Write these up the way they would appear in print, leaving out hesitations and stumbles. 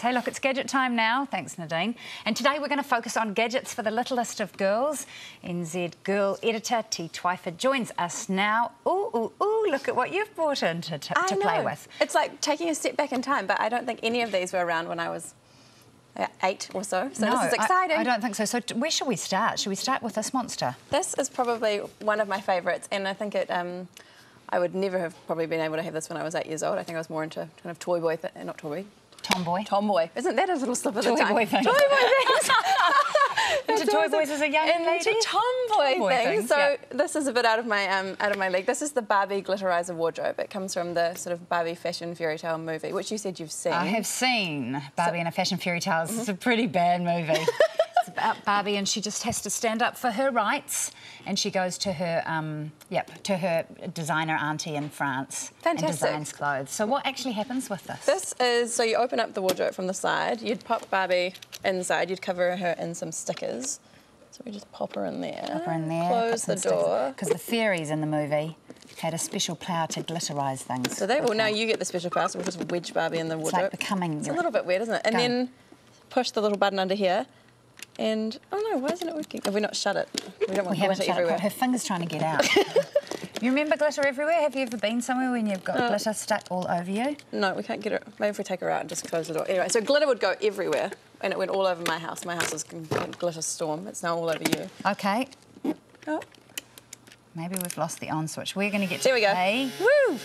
Hey, look, it's gadget time now. Thanks, Nadine. And today we're going to focus on gadgets for the littlest of girls. NZ Girl editor T. Twyford joins us now. Ooh, look at what you've brought in to play with. It's like taking a step back in time, but I don't think any of these were around when I was 8 or so. So no, this is exciting. I don't think so. So where should we start? Should we start with this monster? This is probably one of my favourites, and I think it... I would never have probably been able to have this when I was 8 years old. I think I was more into kind of toy boy, not toy boy. Tomboy. Tomboy. Isn't that a little slip of the tongue? Toy boy things. Toy boy things. Into toy boys as a young lady? Into tomboy things. So yeah. This is a bit out of my league. This is the Barbie glitterizer wardrobe. It comes from the sort of Barbie fashion fairy tale movie, which you said you've seen. I have seen Barbie in a fashion fairy tale. It's a pretty bad movie. It's about Barbie, and she just has to stand up for her rights, and she goes to her to her designer auntie in France. Fantastic. And designs clothes. So what actually happens with this? This is, so you open up the wardrobe from the side, you'd pop Barbie inside, you'd cover her in some stickers. So we just pop her in there. Pop her in there. Close the door. Because the fairies in the movie had a special power to glitterize things. So they, well, now you get the special power, so we'll just wedge Barbie in the wardrobe. It's like becoming... It's a little bit weird, isn't it? And then push the little button under here. And, oh no, why isn't it working? Have we not shut it? We don't want glitter everywhere. Her finger's trying to get out. You remember glitter everywhere? Have you ever been somewhere when you've got glitter stuck all over you? No, we can't get it. Maybe if we take her out and just close the door. Anyway, so glitter would go everywhere, and it went all over my house. My house is a glitter storm. It's now all over you. Okay. Oh. Maybe we've lost the on switch. We're going to get to There we go. play. Woo!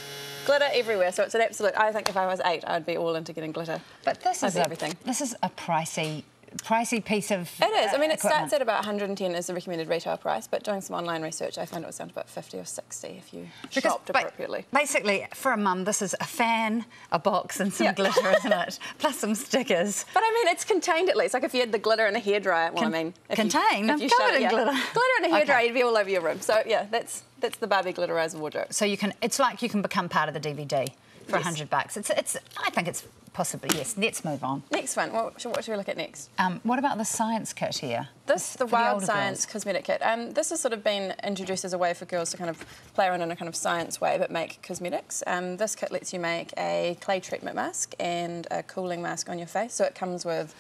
Glitter everywhere, so it's an absolute... I think if I was 8, I'd be all into getting glitter. But this is everything. This is a pricey piece of It is. I mean, it equipment. starts at about 110 as the recommended retail price, but doing some online research, I found it was down to about 50 or 60 if you shopped appropriately. Basically, for a mum, this is a fan, a box and some glitter, isn't it? Plus some stickers. But I mean, it's contained at least. Like if you had the glitter in a hairdryer, well, I mean... Contained? If you covered in glitter. Glitter in a hairdryer, you'd be all over your room. So, yeah, that's the Barbie glitterizer wardrobe. So you can... It's like you can become part of the DVD for $100. It's. I think it's possibly, yes. Let's move on. Next one. What should we look at next? What about the science kit here? The Wild Science cosmetic kit. This has sort of been introduced as a way for girls to kind of play around in a kind of science way, but make cosmetics. This kit lets you make a clay treatment mask and a cooling mask on your face. So it comes with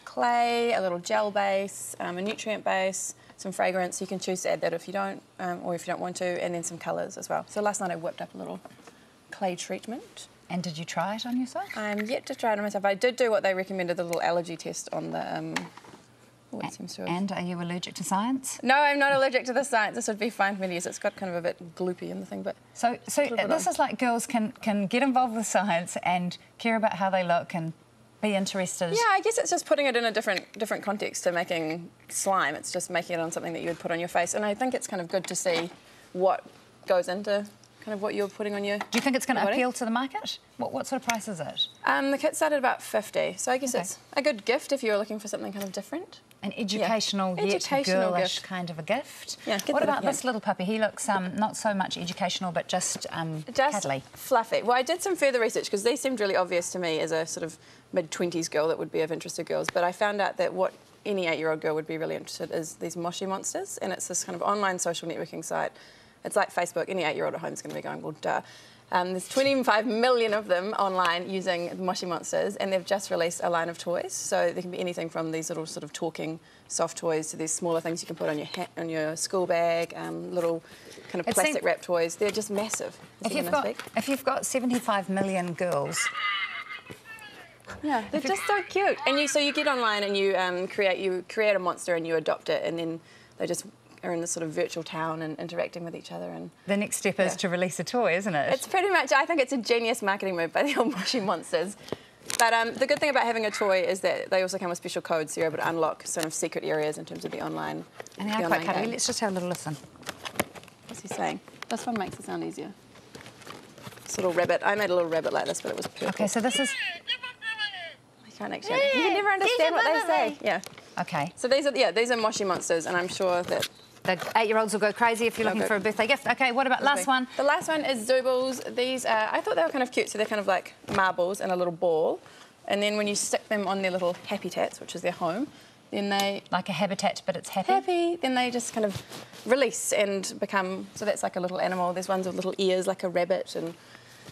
clay, a little gel base, a nutrient base, some fragrance. You can choose to add that if you don't, or if you don't want to, and then some colours as well. So last night I whipped up a little clay treatment. And did you try it on yourself? I'm yet to try it on myself. I did do what they recommended, the little allergy test on the... it seems to have... And are you allergic to science? No, I'm not allergic to the science. This would be fine for me to use. It's got kind of a bit gloopy in the thing, but... So this is like girls can get involved with science and care about how they look and be interested. Yeah, I guess it's just putting it in a different context to making slime. It's just making it on something that you would put on your face. And I think it's kind of good to see what goes into... kind of what you're putting on your... Do you think it's going to appeal to the market? What sort of price is it? The kit started about 50, so I guess it's a good gift if you're looking for something kind of different. An educational, yet girlish kind of a gift. Yeah. What about this little puppy? He looks not so much educational, but just cuddly. Fluffy. Well, I did some further research because these seemed really obvious to me as a sort of mid-20s girl that would be of interest to girls, but I found out that what any 8-year-old girl would be really interested in is these Moshi monsters, and it's this kind of online social networking site. It's like Facebook. Any 8-year-old at home is going to be going, well, duh. There's 25 million of them online using Moshi monsters, and they've just released a line of toys. So there can be anything from these little sort of talking soft toys to these smaller things you can put on your hat, on your school bag, little kind of plastic wrap toys. They're just massive. If you've got 75 million girls... Yeah, they're just so cute. And so you get online and you create a monster and you adopt it, and then they just... are in this sort of virtual town and interacting with each other. And the next step is to release a toy, isn't it? It's pretty much, I think it's a genius marketing move by the old Moshi monsters. But the good thing about having a toy is that they also come with special codes, so you're able to unlock sort of secret areas in terms of the online. And they are quite cuddly. Let's just have a little listen. What's he saying? This one makes it sound easier. This little rabbit. I made a little rabbit like this, but it was purple. Okay, so this is... I can't actually... You can never understand what they say. Yeah. Okay. So these are Moshi monsters, and I'm sure that... The 8-year-olds will go crazy if you're looking for a birthday gift. Okay, what about last one? The last one is Zubos. These I thought they were kind of cute, so they're kind of like marbles in a little ball. And then when you stick them on their little habitats, which is their home, then they... Like a habitat, but it's happy? Happy. Then they just kind of release and become... So that's like a little animal. There's ones with little ears, like a rabbit, and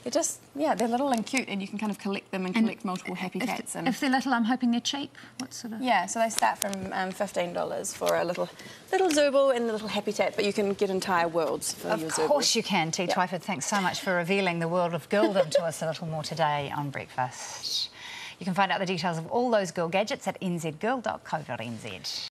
They're just, yeah, they're little and cute, and you can kind of collect them and collect multiple happy cats. And if they're little, I'm hoping they're cheap. What sort of? Yeah, so they start from $15 for a little Zubo and a little happy cat, but you can get entire worlds for your Zubo. Of course you can, T. Twyford. Thanks so much for revealing the world of girldom to us a little more today on Breakfast. You can find out the details of all those girl gadgets at nzgirl.co.nz.